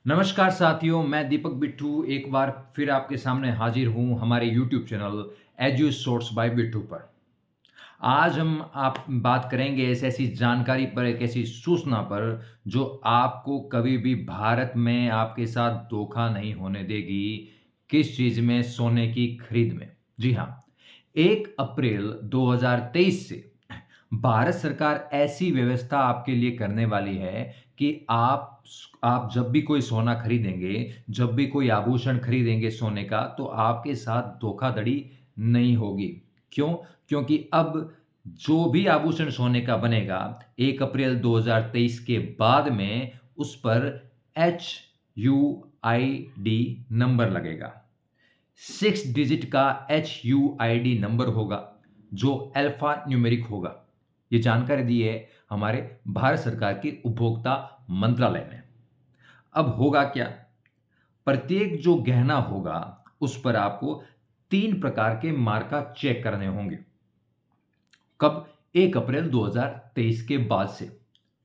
नमस्कार साथियों, मैं दीपक बिट्टू एक बार फिर आपके सामने हाजिर हूँ हमारे YouTube channel Edu source by Bittu पर। आज हम आप बात करेंगे ऐसी जानकारी पर, एक ऐसी सूचना पर जो आपको कभी भी भारत में आपके साथ धोखा नहीं होने देगी। किस चीज़ में? सोने की खरीद में। जी हाँ, 1 अप्रैल 2023 से भारत सरकार ऐसी व्यवस्था आपके लिए करने वाली है कि आप जब भी कोई सोना खरीदेंगे, जब भी कोई आभूषण खरीदेंगे सोने का, तो आपके साथ धोखाधड़ी नहीं होगी। क्यों? क्योंकि अब जो भी आभूषण सोने का बनेगा, 1 अप्रैल 2023 के बाद में उस पर HUID नंबर लगेगा। 6 डिजिट का HUID नंबर होगा, जो अल्फ़ा न्यूमेरिक होगा। ये जानकारी दी है हमारे भारत सरकार के उपभोक्ता मंत्रालय ने। अब होगा क्या? प्रत्येक जो गहना होगा, उस पर आपको 3 प्रकार के मार्का चेक करने होंगे। कब? 1 अप्रैल 2023 के बाद से।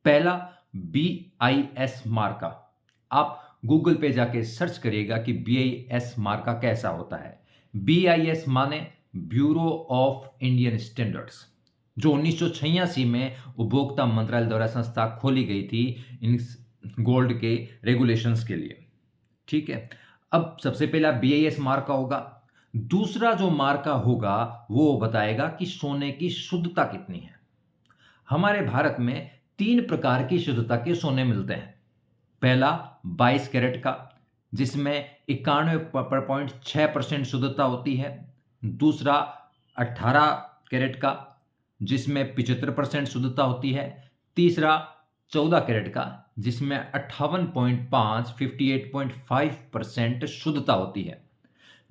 पहला, BIS मार्का। आप गूगल पे जाके सर्च करिएगा कि BIS मार्का कैसा होता है। BIS माने ब्यूरो ऑफ इंडियन स्टैंडर्ड्स, जो 1986 में उपभोक्ता मंत्रालय द्वारा संस्था खोली गई थी इन गोल्ड के रेगुलेशंस के लिए। ठीक है? अब सबसे पहला BIS मार्का होगा। दूसरा जो मार्का होगा वो बताएगा कि सोने की शुद्धता कितनी है। हमारे भारत में 3 प्रकार की शुद्धता के सोने मिलते हैं। पहला 22 कैरेट का, जिसमें 91.6% शुद्धता होती है। दूसरा 18 कैरेट का, जिसमें 75% शुद्धता होती है। तीसरा 14 कैरेट का, जिसमें 58.5 58.5% शुद्धता होती है।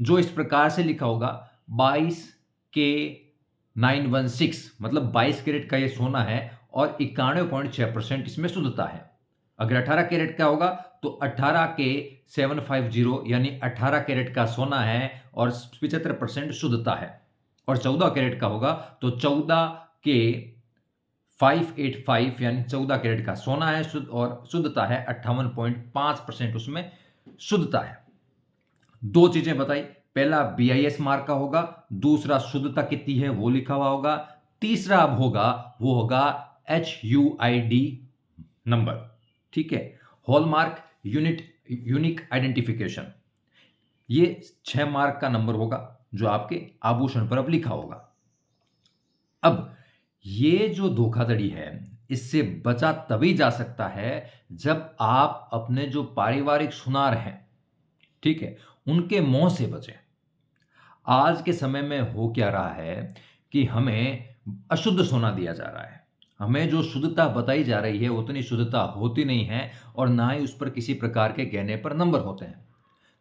जो इस प्रकार से लिखा होगा 22K916, मतलब 22 कैरेट का ये सोना है और 91.6% इसमें शुद्धता है। अगर 18 कैरेट का होगा तो 18K750, यानी 18 कैरेट का सोना है और 75% शुद्धता है। और 14 कैरेट का होगा तो 14K585, यानी 14 कैरेट का सोना है और शुद्धता है 58.5% उसमें शुद्धता है। 2 चीजें बताई। पहला BIS मार्क का होगा, दूसरा शुद्धता कितनी है वो लिखा हुआ होगा, तीसरा अब होगा वो होगा HUID नंबर। ठीक है? Hallmark unique identification. ये 6 मार्क का नंबर होगा जो आपके आभूषण पर अब लिखा होगा। अब ये जो धोखाधड़ी है, इससे बचा तभी जा सकता है जब आप अपने जो पारिवारिक सुनार हैं, ठीक है, उनके मोह से बचें। आज के समय में हो क्या रहा है कि हमें अशुद्ध सोना दिया जा रहा है। हमें जो शुद्धता बताई जा रही है उतनी शुद्धता होती नहीं है और ना ही उस पर किसी प्रकार के गहने पर नंबर होते हैं।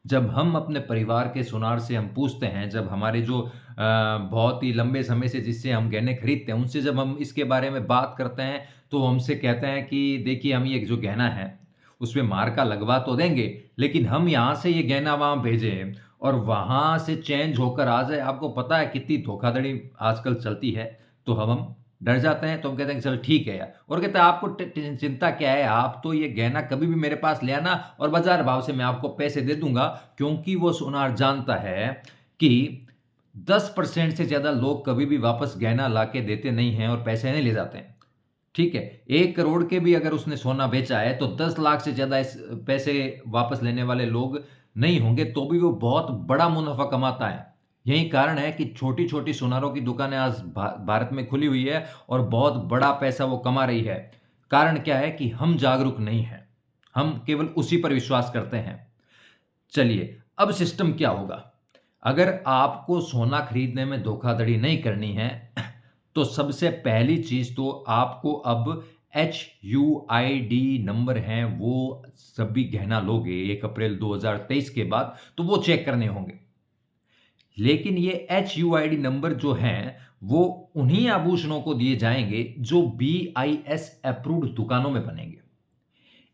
जब हम अपने परिवार के सुनार से हम पूछते हैं, जब हमारे जो बहुत ही लंबे समय से जिससे हम गहने खरीदते हैं, उनसे जब हम इसके बारे में बात करते हैं, तो हमसे कहते हैं कि देखिए, हम ये जो गहना है, उसमें मार्का लगवा तो देंगे, लेकिन हम यहाँ से ये गहना वहाँ भेजें और वहाँ से चेंज होकर आ जाए। आपको पता है कितनी धोखाधड़ी आजकल चलती है, तो हम डर जाते हैं। तो हम कहते हैं कि चल ठीक है यार, और कहते हैं आपको चिंता क्या है, आप तो ये गहना कभी भी मेरे पास ले आना और बाजार भाव से मैं आपको पैसे दे दूंगा। क्योंकि वो सुनार जानता है कि 10% से ज्यादा लोग कभी भी वापस गहना लाके देते नहीं हैं और पैसे नहीं ले जाते हैं। ठीक है? 1 करोड़ के भी अगर उसने सोना बेचा है तो 10 लाख से ज्यादा इस पैसे वापस लेने वाले लोग नहीं होंगे, तो भी वो बहुत बड़ा मुनाफा कमाता है। यही कारण है कि छोटी-छोटी सुनारों की दुकानें आज भारत में खुली हुई है और बहुत बड़ा पैसा वो कमा रही है। कारण क्या है कि हम जागरूक नहीं हैं। हम केवल उसी पर विश्वास करते हैं। चलिए, अब सिस्टम क्या होगा? अगर आपको सोना खरीदने में धोखाधड़ी नहीं करनी है, तो सबसे पहली चीज़ तो आपको अब HUID नंबर हैं, वो सभी गहना लोगे 1 अप्रैल 2023 के बाद, तो वो चेक करने होंगे। लेकिन ये HUID नंबर जो हैं, वो उन्हीं आभूषणों को दिए जाएँगे जो BIS अप्रूव्ड दुकानों में बनेंगे।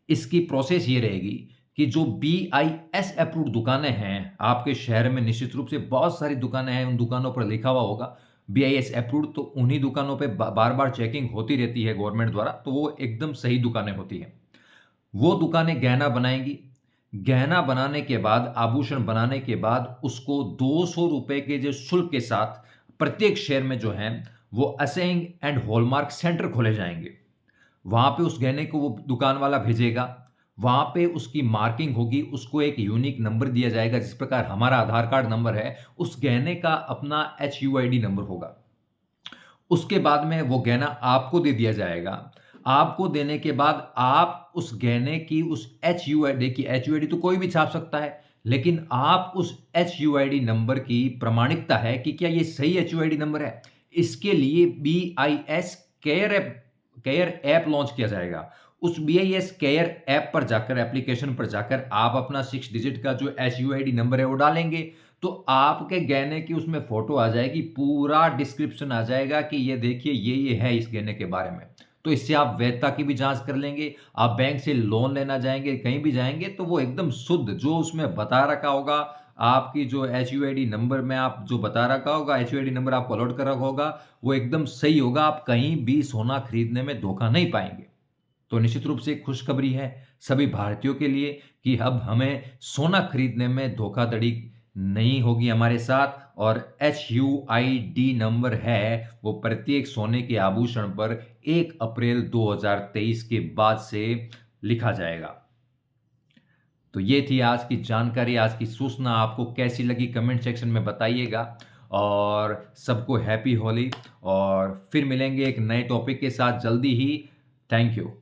इसकी प्रोसेस ये रहेगी कि जो BIS अप्रूव्ड दुकानें हैं, आपके शहर में निश्चित रूप से बहुत सारी दुकानें हैं, उन दुकानों पर लिखा हुआ होगा BIS अप्रूव्ड, तो उन्हीं दुकानों पे बार-बार चेकिंग होती रहती है गवर्नमेंट द्वारा, तो वो एकदम सही दुकानें होती हैं। वो दुकानें गहना बनाएँगी, गहना बनाने के बाद, आभूषण बनाने के बाद उसको 200 रुपए के जो शुल्क के साथ प्रत्येक शहर में जो है वो असेंग एंड हॉलमार्क सेंटर खोले जाएंगे। वहां पे उस गहने को वो दुकान वाला भेजेगा, वहां पे उसकी मार्किंग होगी, उसको एक यूनिक नंबर दिया जाएगा। जिस प्रकार हमारा आधार कार्ड नंबर है, उस गहने का अपना HUID नंबर होगा। उसके बाद में वो गहना आपको दे दिया जाएगा। आपको देने के बाद आप उस गहने की उस HUID की, HUID तो कोई भी छाप सकता है, लेकिन आप उस HUID नंबर की प्रामाणिकता है कि क्या ये सही HUID नंबर है, इसके लिए BIS केयर ऐप लॉन्च किया जाएगा। उस BIS केयर ऐप पर जाकर, एप्लीकेशन पर जाकर आप अपना 6 डिजिट का जो HUID नंबर है वो डालेंगे, तो आपके गहने की उसमें फोटो आ जाएगी, पूरा डिस्क्रिप्शन आ जाएगा कि ये देखिए ये है इस गहने के बारे में। तो इससे आप वैधता की भी जांच कर लेंगे। आप बैंक से लोन लेना जाएंगे, कहीं भी जाएंगे, तो वो एकदम शुद्ध जो उसमें बता रखा होगा, आपकी जो HUID नंबर में आप जो बता रखा होगा, HUID नंबर आपको अलॉट कर रखा होगा, वो एकदम सही होगा। आप कहीं भी सोना खरीदने में धोखा नहीं पाएंगे। तो निश्चित रूप से एक खुशखबरी है सभी भारतीयों के लिए कि अब हमें सोना खरीदने में धोखाधड़ी नहीं होगी हमारे साथ, और HUID नंबर है वो प्रत्येक सोने के आभूषण पर 1 अप्रैल 2023 के बाद से लिखा जाएगा। तो ये थी आज की जानकारी, आज की सूचना। आपको कैसी लगी कमेंट सेक्शन में बताइएगा, और सबको हैप्पी होली। और फिर मिलेंगे एक नए टॉपिक के साथ जल्दी ही। Thank you.